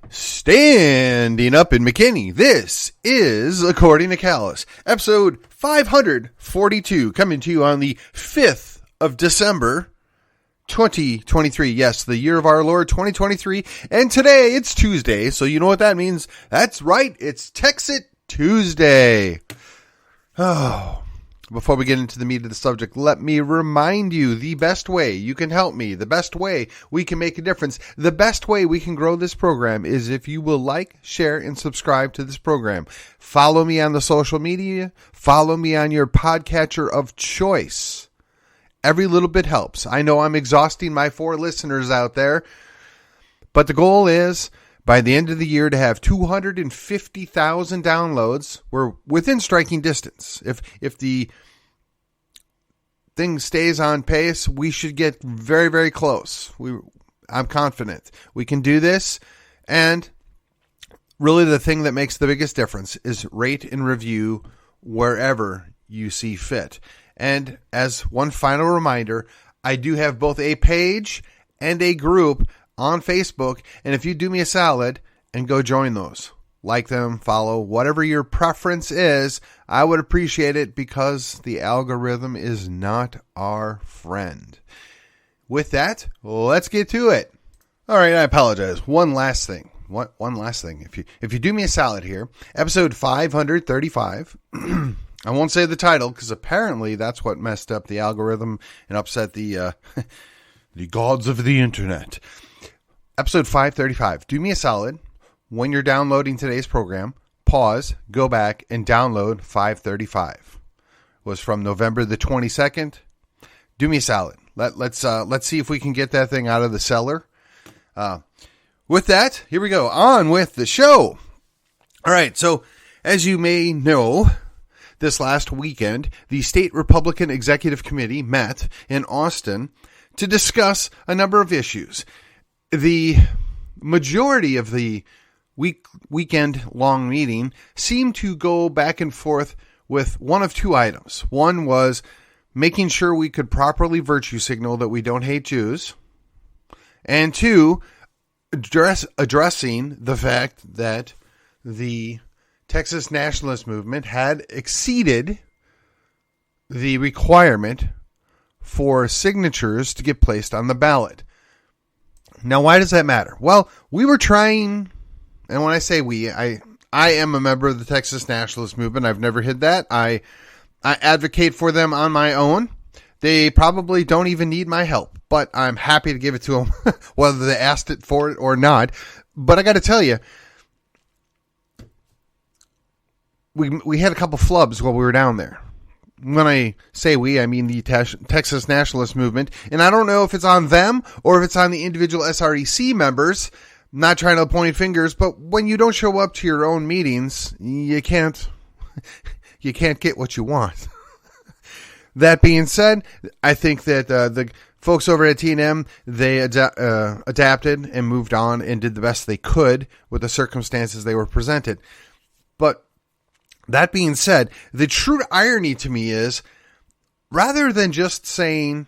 Standing up in McKinney, this is According to Callus, episode 542, coming to you on the 5th of December, 2023. Yes, the year of our Lord, 2023. And today, it's Tuesday, so you know what that means. That's right, it's Texit Tuesday. Oh, before we get into the meat of the subject, let me remind you the best way you can help me, the best way we can make a difference, the best way we can grow this program is if you will like, share, and subscribe to this program. Follow me on the social media. Follow me on your podcatcher of choice. Every little bit helps. I know I'm exhausting my 4 listeners out there, but the goal is by the end of the year to have 250,000 downloads. We're within striking distance. If the thing stays on pace, we should get very, very close. I'm confident we can do this. And really the thing that makes the biggest difference is rate and review wherever you see fit. And as one final reminder, I do have both a page and a group on Facebook, and if you do me a salad and go join those, like them, follow, whatever your preference is, I would appreciate it because the algorithm is not our friend. With that, let's get to it. All right, I apologize. One last thing. One last thing. If you do me a salad here, episode 535, I won't say the title because apparently that's what messed up the algorithm and upset the the gods of the internet. Episode 535. Do me a solid. When you're downloading today's program, pause, go back, and download 535. It was from November the 22nd. Do me a solid. Let's see if we can get that thing out of the cellar. With that, here we go. On with the show. All right, so as you may know, this last weekend, the State Republican Executive Committee met in Austin to discuss a number of issues. The majority of the weekend-long meeting seemed to go back and forth with one of 2 items. One was making sure we could properly virtue signal that we don't hate Jews. And 2, addressing the fact that the Texas nationalist movement had exceeded the requirement for signatures to get placed on the ballot. Now, why does that matter? Well, we were trying, and when I say we, I am a member of the Texas nationalist movement. I've never hid that. I advocate for them on my own. They probably don't even need my help, but I'm happy to give it to them, whether they asked it for it or not. But I got to tell you, we had a couple flubs while we were down there. When I say we, I mean the Texas nationalist movement. And I don't know if it's on them or if it's on the individual SREC members. I'm not trying to point fingers, but when you don't show up to your own meetings, you can't get what you want. That being said, I think that the folks over at T&M, they adapted and moved on and did the best they could with the circumstances they were presented. But that being said, the true irony to me is, rather than just saying,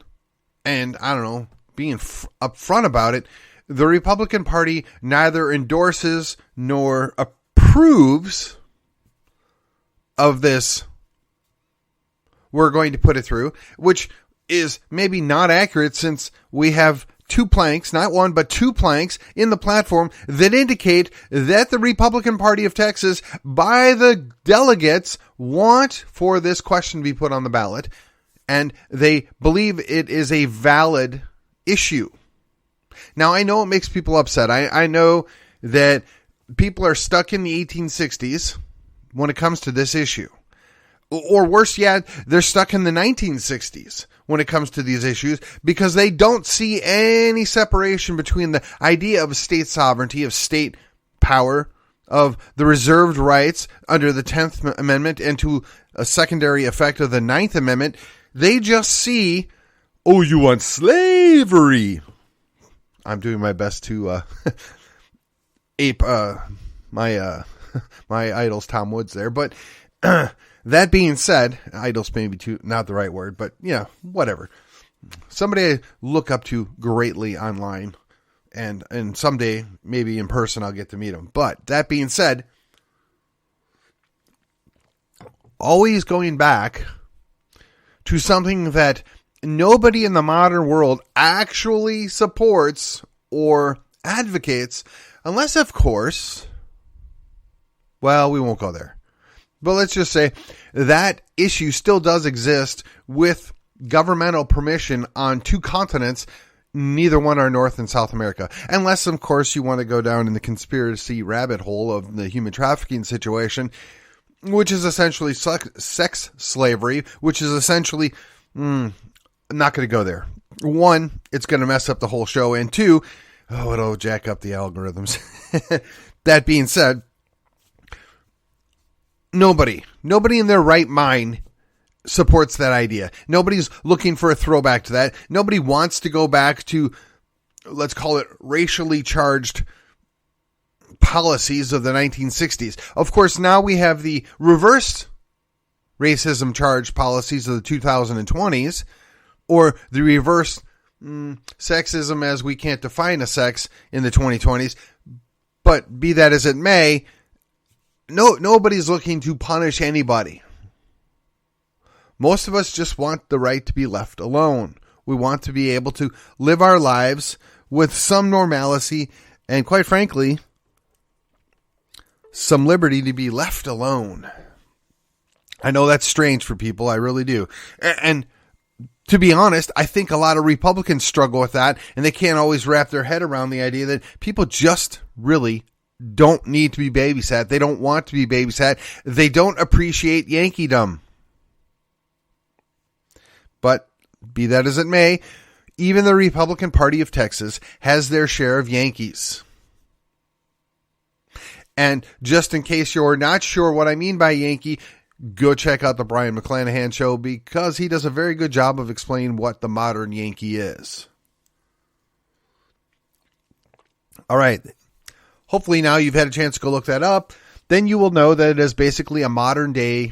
and I don't know, being upfront about it, the Republican Party neither endorses nor approves of this, we're going to put it through, which is maybe not accurate since we have 2 planks, not 1, but 2 planks in the platform that indicate that the Republican Party of Texas, by the delegates, want for this question to be put on the ballot, and they believe it is a valid issue. Now, I know it makes people upset. I know that people are stuck in the 1860s when it comes to this issue. Or worse yet, they're stuck in the 1960s when it comes to these issues because they don't see any separation between the idea of state sovereignty, of state power, of the reserved rights under the 10th Amendment and to a secondary effect of the 9th Amendment. They just see, oh, you want slavery. I'm doing my best to ape my idol's Tom Woods there, but that being said, idol's maybe not the right word, but yeah, whatever. Somebody I look up to greatly online And someday, maybe in person, I'll get to meet him. But that being said, always going back to something that nobody in the modern world actually supports or advocates, unless, of course, well, we won't go there. But let's just say that issue still does exist with governmental permission on two continents. Neither one are North and South America. Unless, of course, you want to go down in the conspiracy rabbit hole of the human trafficking situation, which is essentially sex slavery, which is essentially, not going to go there. One, it's going to mess up the whole show. And two, it'll jack up the algorithms. That being said, nobody in their right mind supports that idea. Nobody's looking for a throwback to that. Nobody wants to go back to, let's call it, racially charged policies of the 1960s. Of course, now we have the reversed racism charged policies of the 2020s, or the reverse sexism as we can't define a sex in the 2020s. But be that as it may, nobody's looking to punish anybody. Most of us just want the right to be left alone. We want to be able to live our lives with some normalcy and, quite frankly, some liberty to be left alone. I know that's strange for people. I really do. And to be honest, I think a lot of Republicans struggle with that, and they can't always wrap their head around the idea that people just really don't need to be babysat. They don't want to be babysat. They don't appreciate Yankeedom. But be that as it may, even the Republican Party of Texas has their share of Yankees. And just in case you're not sure what I mean by Yankee, go check out the Brian McClanahan show, because he does a very good job of explaining what the modern Yankee is. All right. Hopefully now you've had a chance to go look that up. Then you will know that it is basically a modern day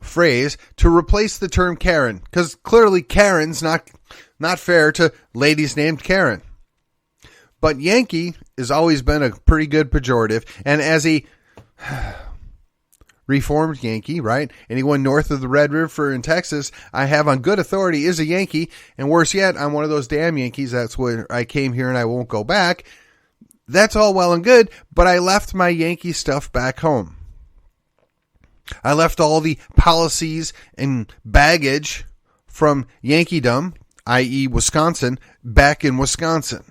phrase to replace the term Karen, because clearly Karen's not fair to ladies named Karen. But Yankee has always been a pretty good pejorative, and as a Reformed Yankee, right? Anyone north of the Red River in Texas, I have on good authority is a Yankee, and worse yet, I'm one of those damn Yankees. That's where I came here and I won't go back. That's all well and good, but I left my Yankee stuff back home. I left all the policies and baggage from Yankeedom, i.e. Wisconsin, back in Wisconsin.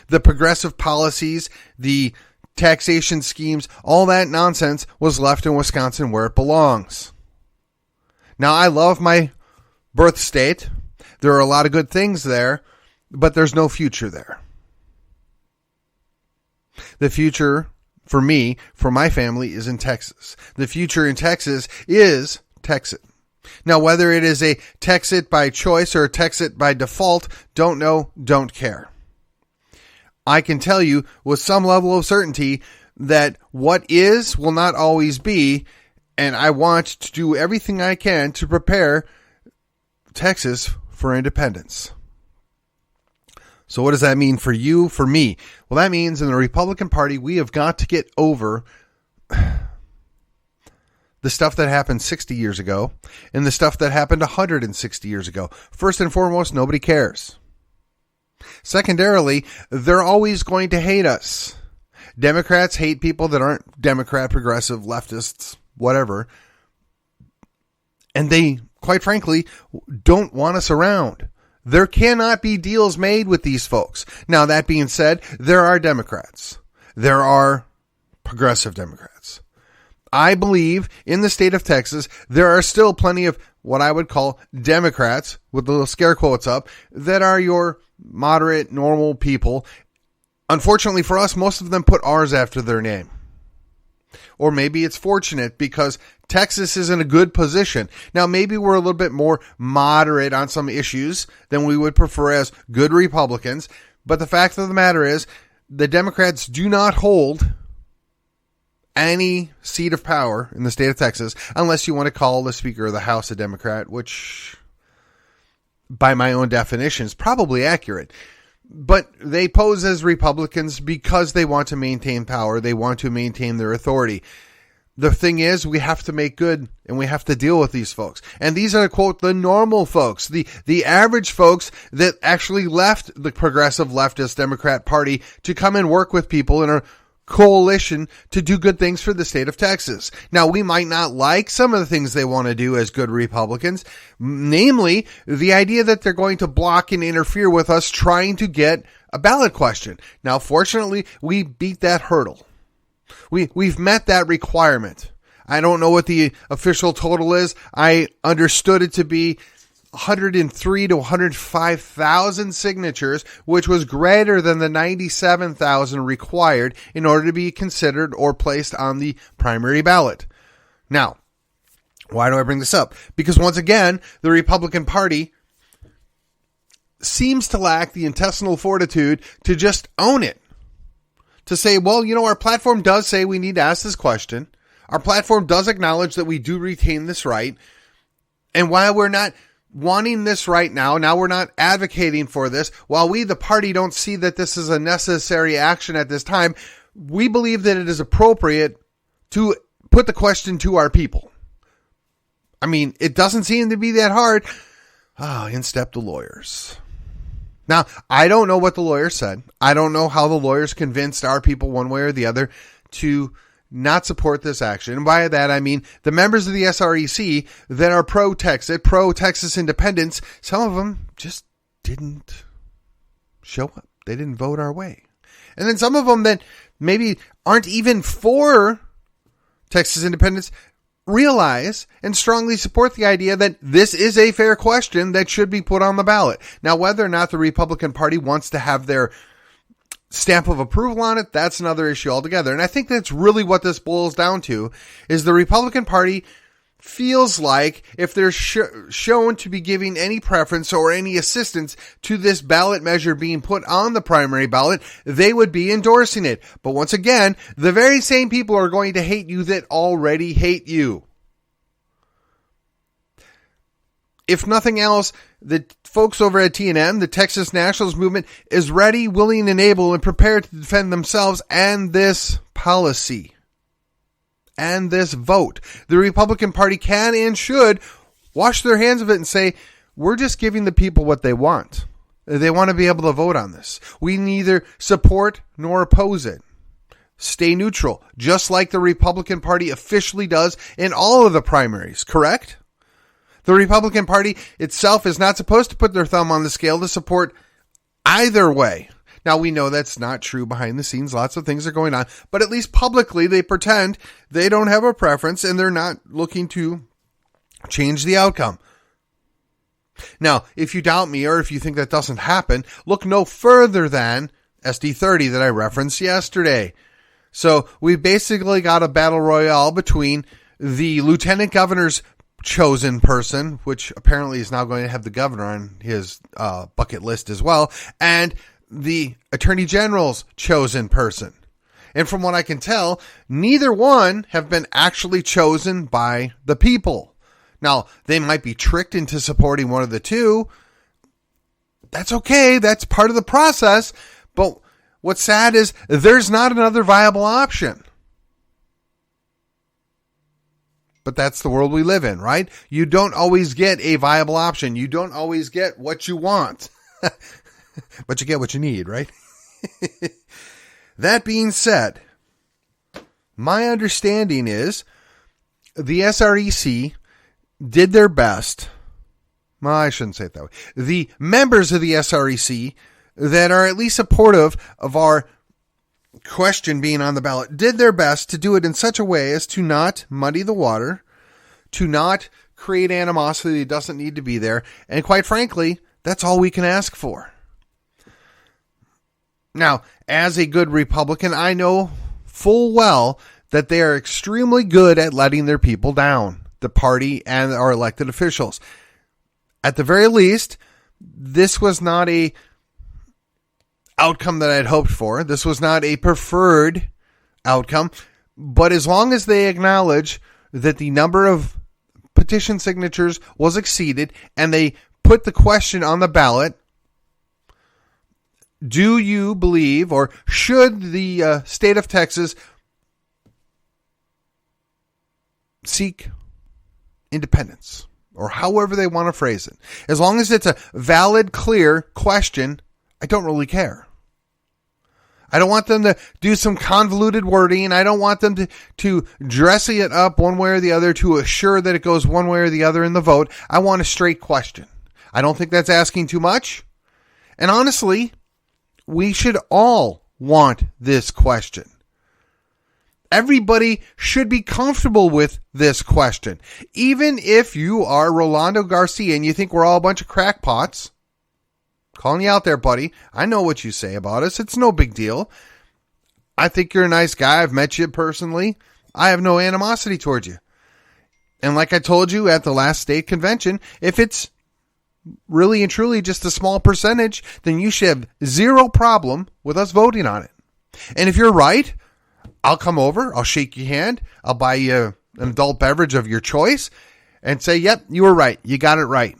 The progressive policies, the taxation schemes, all that nonsense was left in Wisconsin where it belongs. Now, I love my birth state. There are a lot of good things there, but there's no future there. The future for me, for my family, is in Texas. The future in Texas is Texit. Now, whether it is a Texit by choice or a Texit by default, don't know, don't care. I can tell you with some level of certainty that what is will not always be, and I want to do everything I can to prepare Texas for independence. So what does that mean for you, for me? Well, that means in the Republican Party, we have got to get over the stuff that happened 60 years ago and the stuff that happened 160 years ago. First and foremost, nobody cares. Secondarily, they're always going to hate us. Democrats hate people that aren't Democrat, progressive, leftists, whatever. And they, quite frankly, don't want us around. There cannot be deals made with these folks. Now, that being said, there are Democrats. There are progressive Democrats. I believe in the state of Texas, there are still plenty of what I would call Democrats, with the little scare quotes up, that are your moderate, normal people. Unfortunately for us, most of them put R's after their name. Or maybe it's fortunate because Texas is in a good position. Now, maybe we're a little bit more moderate on some issues than we would prefer as good Republicans. But the fact of the matter is, the Democrats do not hold any seat of power in the state of Texas, unless you want to call the Speaker of the House a Democrat, which by my own definition, is probably accurate. But they pose as Republicans because they want to maintain power. They want to maintain their authority. The thing is, we have to make good, and we have to deal with these folks. And these are, quote, the normal folks, the average folks that actually left the progressive leftist Democrat Party to come and work with people in a coalition to do good things for the state of Texas. Now, we might not like some of the things they want to do as good Republicans, namely the idea that they're going to block and interfere with us trying to get a ballot question. Now, fortunately, we beat that hurdle. We've met that requirement. I don't know what the official total is. I understood it to be 103 to 105,000 signatures, which was greater than the 97,000 required in order to be considered or placed on the primary ballot. Now, why do I bring this up? Because once again, the Republican Party seems to lack the intestinal fortitude to just own it. To say, well, our platform does say we need to ask this question. Our platform does acknowledge that we do retain this right. And while we're not wanting this right now we're not advocating for this, while we, the party, don't see that this is a necessary action at this time, we believe that it is appropriate to put the question to our people. I mean, it doesn't seem to be that hard. In step the lawyers. Now, I don't know what the lawyers said. I don't know how the lawyers convinced our people one way or the other to not support this action. And by that, I mean the members of the SREC that are pro-Texit, pro-Texas independence, some of them just didn't show up. They didn't vote our way. And then some of them that maybe aren't even for Texas independence realize and strongly support the idea that this is a fair question that should be put on the ballot. Now, whether or not the Republican Party wants to have their stamp of approval on it, that's another issue altogether. And I think that's really what this boils down to, is the Republican Party feels like if they're shown to be giving any preference or any assistance to this ballot measure being put on the primary ballot, they would be endorsing it. But once again, the very same people are going to hate you that already hate you. If nothing else, the folks over at TNM, the Texas Nationalist Movement, is ready, willing, and able and prepared to defend themselves and this policy. And this vote. The Republican Party can and should wash their hands of it and say, we're just giving the people what they want. They want to be able to vote on this. We neither support nor oppose it. Stay neutral, just like the Republican Party officially does in all of the primaries, correct? The Republican Party itself is not supposed to put their thumb on the scale to support either way. Now, we know that's not true behind the scenes. Lots of things are going on. But at least publicly, they pretend they don't have a preference and they're not looking to change the outcome. Now, if you doubt me or if you think that doesn't happen, look no further than SD30 that I referenced yesterday. So we basically got a battle royale between the lieutenant governor's chosen person, which apparently is now going to have the governor on his bucket list as well, and the Attorney General's chosen person. And from what I can tell, neither one have been actually chosen by the people. Now, they might be tricked into supporting one of the two. That's okay. That's part of the process. But what's sad is there's not another viable option. But that's the world we live in, right? You don't always get a viable option. You don't always get what you want. But you get what you need, right? That being said, my understanding is the SREC did their best. Well, I shouldn't say it that way. The members of the SREC that are at least supportive of our question being on the ballot did their best to do it in such a way as to not muddy the water, to not create animosity that doesn't need to be there. And quite frankly, that's all we can ask for. Now, as a good Republican, I know full well that they are extremely good at letting their people down, the party and our elected officials. At the very least, this was not a outcome that I'd hoped for. This was not a preferred outcome. But as long as they acknowledge that the number of petition signatures was exceeded and they put the question on the ballot. Do you believe, or should the state of Texas seek independence? Or however they want to phrase it. As long as it's a valid, clear question, I don't really care. I don't want them to do some convoluted wording. I don't want them to dress it up one way or the other to assure that it goes one way or the other in the vote. I want a straight question. I don't think that's asking too much. And honestly, we should all want this question. Everybody should be comfortable with this question. Even if you are Rolando Garcia and you think we're all a bunch of crackpots, calling you out there, buddy. I know what you say about us. It's no big deal. I think you're a nice guy. I've met you personally. I have no animosity towards you. And like I told you at the last state convention, if it's really and truly just a small percentage, then you should have zero problem with us voting on it. And if you're right, I'll come over, I'll shake your hand, I'll buy you an adult beverage of your choice and say, yep, you were right. You got it right.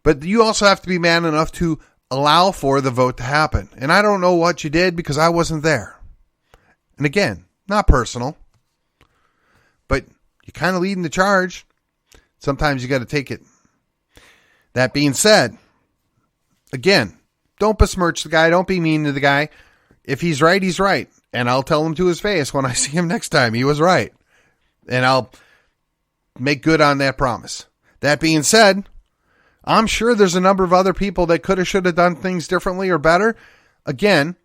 But you also have to be man enough to allow for the vote to happen. And I don't know what you did because I wasn't there. And again, not personal, but you're kind of leading the charge. Sometimes you got to take it. That being said, again, don't besmirch the guy. Don't be mean to the guy. If he's right, he's right. And I'll tell him to his face when I see him next time he was right. And I'll make good on that promise. That being said, I'm sure there's a number of other people that could have, should have done things differently or better. Again,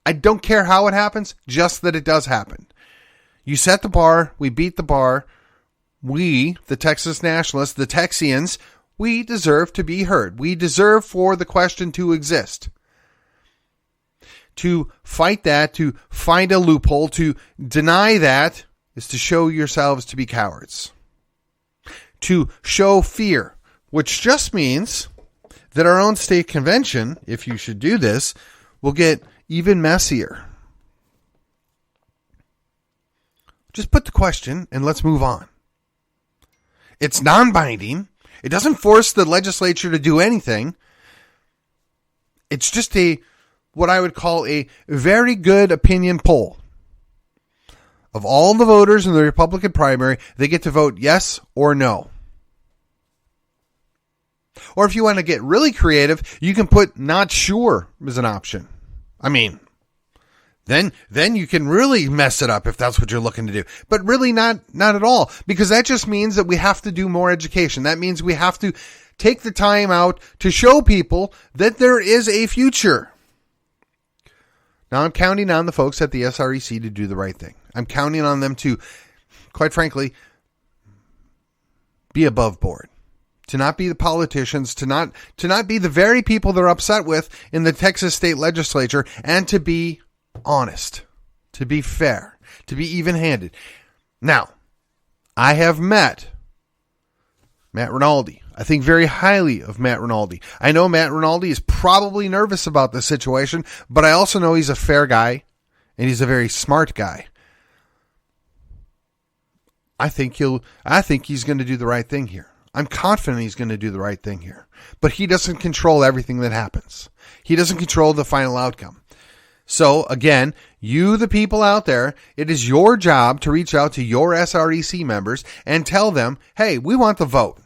I don't care how it happens, just that it does happen. You set the bar, we beat the bar. We, the Texas Nationalists, the Texians, we deserve to be heard. We deserve for the question to exist. To fight that, to find a loophole, to deny that, is to show yourselves to be cowards. To show fear, which just means that our own state convention, if you should do this, will get even messier. Just put the question and let's move on. It's non-binding. It doesn't force the legislature to do anything. It's just what I would call a very good opinion poll. Of all the voters in the Republican primary, they get to vote yes or no. Or if you want to get really creative, you can put not sure as an option. I mean, then you can really mess it up if that's what you're looking to do. But really not at all, because that just means that we have to do more education. That means we have to take the time out to show people that there is a future. Now, I'm counting on the folks at the SREC to do the right thing. I'm counting on them to, quite frankly, be above board. To not be the politicians, to not be the very people they're upset with in the Texas state legislature, and to be honest, to be fair, to be even-handed. Now, I have met Matt Rinaldi. I think very highly of Matt Rinaldi. I know Matt Rinaldi is probably nervous about the situation, but I also know he's a fair guy and he's a very smart guy. I think he's going to do the right thing here. I'm confident he's going to do the right thing here. But he doesn't control everything that happens. He doesn't control the final outcome. So, again, you, the people out there, it is your job to reach out to your SREC members and tell them, hey, we want the vote.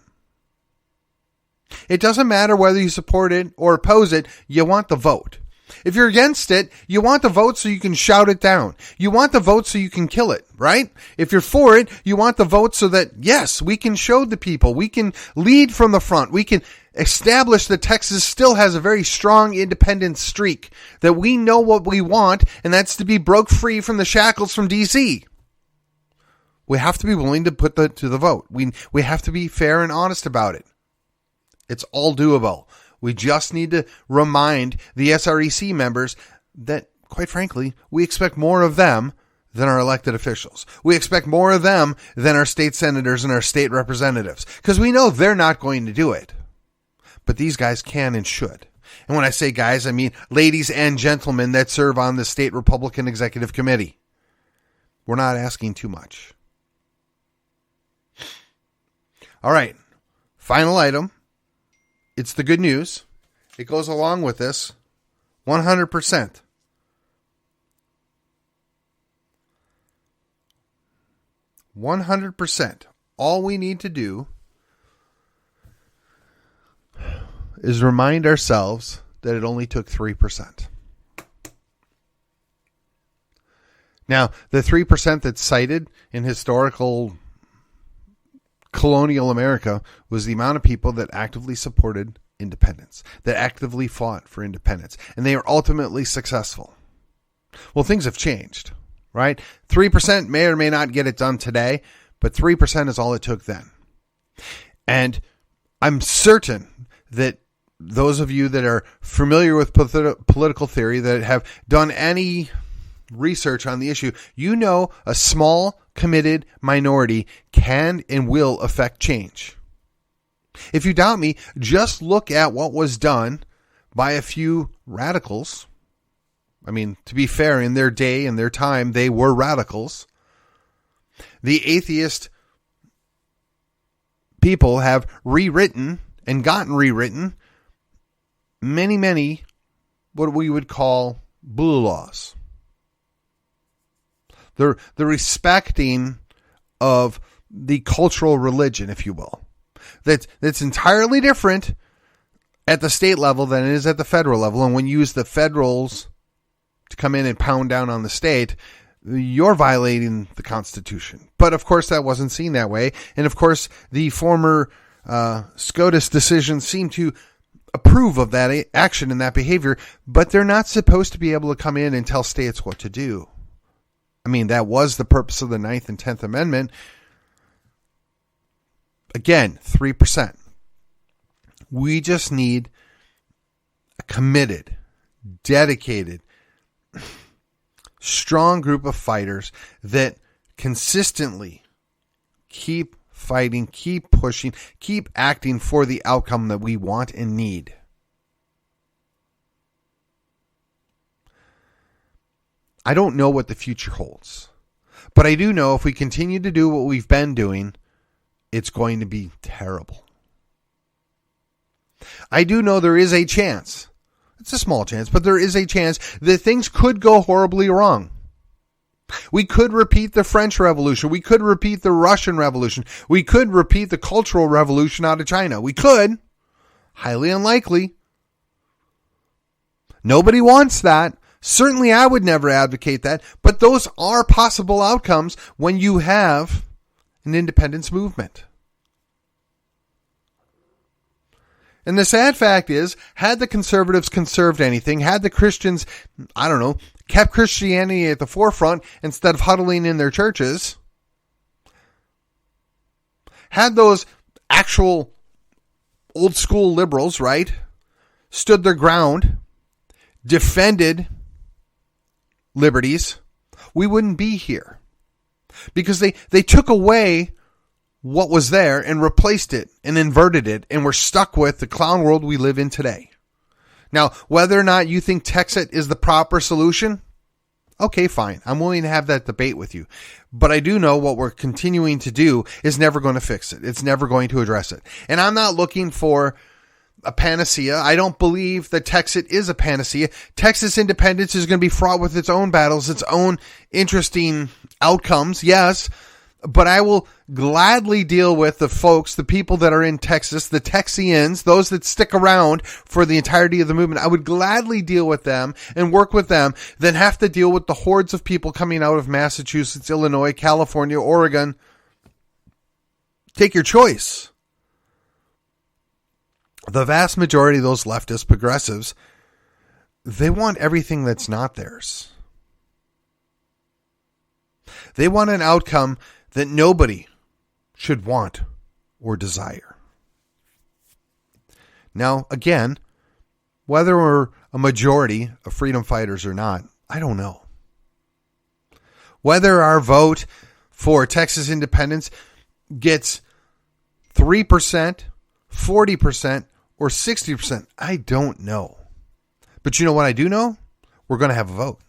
It doesn't matter whether you support it or oppose it, you want the vote. If you're against it, you want the vote so you can shout it down. You want the vote so you can kill it, right? If you're for it, you want the vote so that, yes, we can show the people. We can lead from the front. We can establish that Texas still has a very strong independent streak, that we know what we want, and that's to be broke free from the shackles from D.C. We have to be willing to put that to the vote. We have to be fair and honest about it. It's all doable. We just need to remind the SREC members that, quite frankly, we expect more of them than our elected officials. We expect more of them than our state senators and our state representatives, because we know they're not going to do it. But these guys can and should. And when I say guys, I mean ladies and gentlemen that serve on the state Republican Executive Committee. We're not asking too much. All right. Final item. It's the good news. It goes along with this 100%. 100%. All we need to do is remind ourselves that it only took 3%. Now, the 3% that's cited in historical colonial America was the amount of people that actively supported independence, that actively fought for independence, and they were ultimately successful. Well, things have changed, right? 3% may or may not get it done today, but 3% is all it took then. And I'm certain that those of you that are familiar with political theory, that have done any research on the issue, you know a small, committed minority can and will affect change. If you doubt me, just look at what was done by a few radicals. I mean, to be fair, in their day and their time, they were radicals. The atheist people have rewritten and gotten rewritten many, what we would call blue laws. The respecting of the cultural religion, if you will. That's entirely different at the state level than it is at the federal level. And when you use the federals to come in and pound down on the state, you're violating the Constitution. But of course, that wasn't seen that way. And of course, the former SCOTUS decision seemed to approve of that action and that behavior, but they're not supposed to be able to come in and tell states what to do. I mean, that was the purpose of the 9th and 10th Amendment. Again, 3%. We just need a committed, dedicated, strong group of fighters that consistently keep fighting, keep pushing, keep acting for the outcome that we want and need. I don't know what the future holds, but I do know if we continue to do what we've been doing, it's going to be terrible. I do know there is a chance. It's a small chance, but there is a chance that things could go horribly wrong. We could repeat the French Revolution. We could repeat the Russian Revolution. We could repeat the Cultural Revolution out of China. We could. Highly unlikely. Nobody wants that. Certainly I would never advocate that, but those are possible outcomes when you have an independence movement. And the sad fact is, had the conservatives conserved anything, had the Christians, kept Christianity at the forefront instead of huddling in their churches, had those actual old school liberals, right, stood their ground, defended liberties, we wouldn't be here. Because they took away what was there and replaced it and inverted it, and we're stuck with the clown world we live in today. Now, whether or not you think Texit is the proper solution, okay, fine. I'm willing to have that debate with you. But I do know what we're continuing to do is never going to fix it. It's never going to address it. And I'm not looking for a panacea. I don't believe that Texit is a panacea. Texas independence is going to be fraught with its own battles, its own interesting outcomes, yes, but I will gladly deal with the folks, the people that are in Texas, the Texians, those that stick around for the entirety of the movement. I would gladly deal with them and work with them than have to deal with the hordes of people coming out of Massachusetts, Illinois, California, Oregon. Take your choice. The vast majority of those leftist progressives, they want everything that's not theirs. They want an outcome that nobody should want or desire. Now, again, whether we're a majority of freedom fighters or not, I don't know. Whether our vote for Texas independence gets 3%, 40%, or 60%, I don't know. But you know what I do know? We're going to have a vote.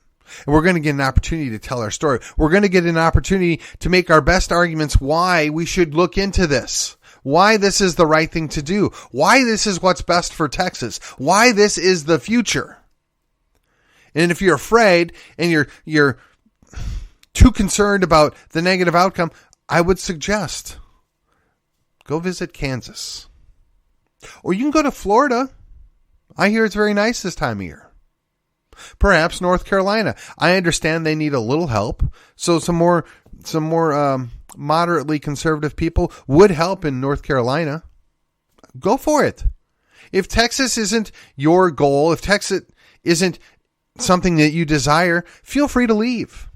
And we're going to get an opportunity to tell our story. We're going to get an opportunity to make our best arguments why we should look into this, why this is the right thing to do, why this is what's best for Texas, why this is the future. And if you're afraid and you're too concerned about the negative outcome, I would suggest go visit Kansas. Or you can go to Florida. I hear it's very nice this time of year. Perhaps North Carolina. I understand they need a little help. So some more moderately conservative people would help in North Carolina. Go for it. If Texas isn't your goal, if Texas isn't something that you desire, feel free to leave.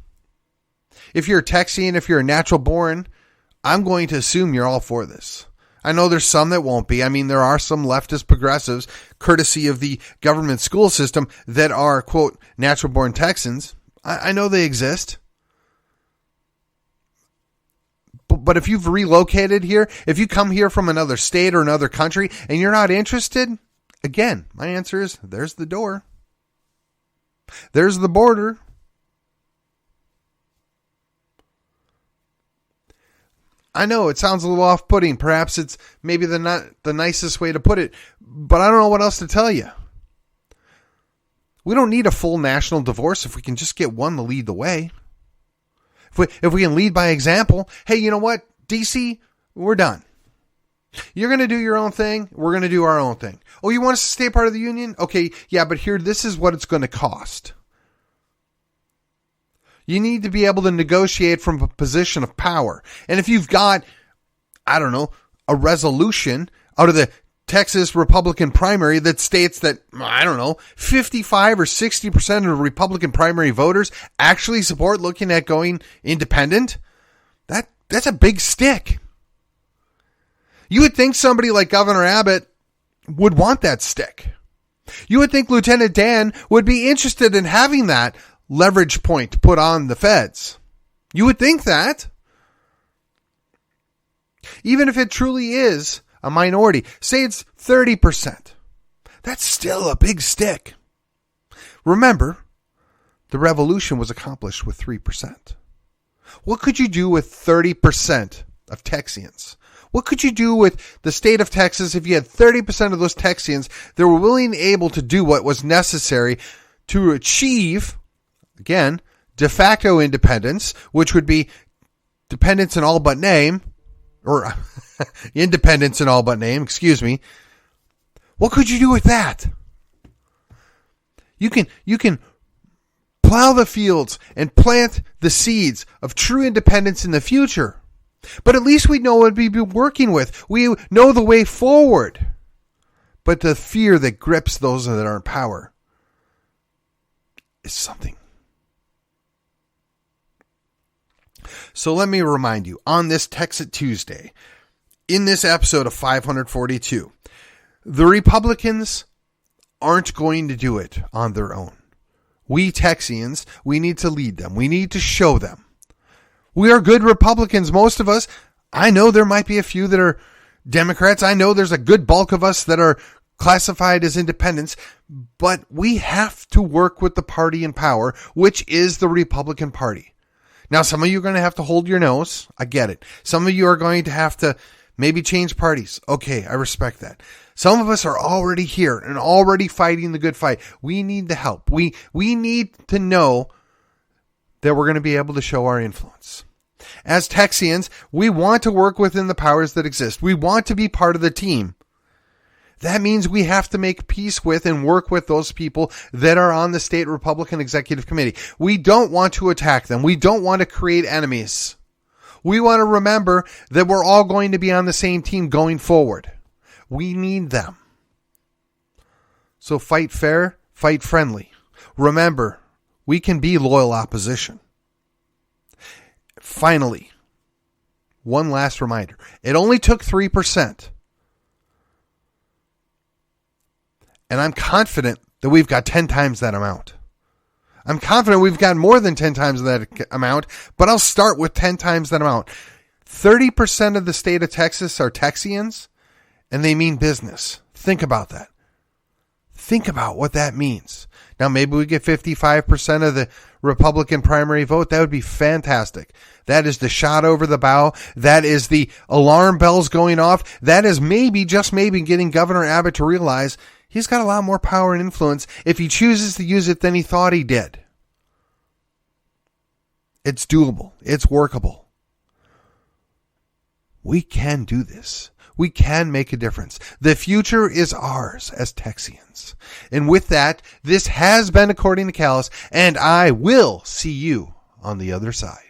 If you're a Texian, if you're a natural born, I'm going to assume you're all for this. I know there's some that won't be. I mean, there are some leftist progressives, courtesy of the government school system, that are, quote, natural born Texans. I know they exist. But if you've relocated here, if you come here from another state or another country and you're not interested, again, my answer is there's the door. There's the border. I know it sounds a little off-putting. Perhaps it's maybe not the nicest way to put it, but I don't know what else to tell you. We don't need a full national divorce if we can just get one to lead the way. If we can lead by example, hey, you know what, DC, we're done. You're going to do your own thing. We're going to do our own thing. Oh, you want us to stay part of the union? Okay, yeah, but here, this is what it's going to cost. You need to be able to negotiate from a position of power. And if you've got, I don't know, a resolution out of the Texas Republican primary that states that, I don't know, 55 or 60% of the Republican primary voters actually support looking at going independent, that's a big stick. You would think somebody like Governor Abbott would want that stick. You would think Lieutenant Dan would be interested in having that leverage point to put on the feds. You would think that. Even if it truly is a minority, say it's 30%, that's still a big stick. Remember, the revolution was accomplished with 3%. What could you do with 30% of Texians? What could you do with the state of Texas if you had 30% of those Texians that were willing and able to do what was necessary to achieve, again, de facto independence, which would be dependence in all but name, or independence in all but name, excuse me. What could you do with that? You can plow the fields and plant the seeds of true independence in the future. But at least we know what we'd be working with. We know the way forward. But the fear that grips those that are in power is something. So let me remind you, on this Texit Tuesday, in this episode of 542, the Republicans aren't going to do it on their own. We Texians, we need to lead them. We need to show them. We are good Republicans, most of us. I know there might be a few that are Democrats. I know there's a good bulk of us that are classified as independents, but we have to work with the party in power, which is the Republican Party. Now, some of you are going to have to hold your nose. I get it. Some of you are going to have to maybe change parties. Okay, I respect that. Some of us are already here and already fighting the good fight. We need the help. We need to know that we're going to be able to show our influence. As Texians, we want to work within the powers that exist. We want to be part of the team. That means we have to make peace with and work with those people that are on the state Republican Executive Committee. We don't want to attack them. We don't want to create enemies. We want to remember that we're all going to be on the same team going forward. We need them. So fight fair, fight friendly. Remember, we can be loyal opposition. Finally, one last reminder. It only took 3%. And I'm confident that we've got 10 times that amount. I'm confident we've got more than 10 times that amount, but I'll start with 10 times that amount. 30% of the state of Texas are Texians, and they mean business. Think about that. Think about what that means. Now, maybe we get 55% of the Republican primary vote. That would be fantastic. That is the shot over the bow. That is the alarm bells going off. That is maybe, just maybe, getting Governor Abbott to realize he's got a lot more power and influence if he chooses to use it than he thought he did. It's doable. It's workable. We can do this. We can make a difference. The future is ours as Texians. And with that, this has been According to Callus, and I will see you on the other side.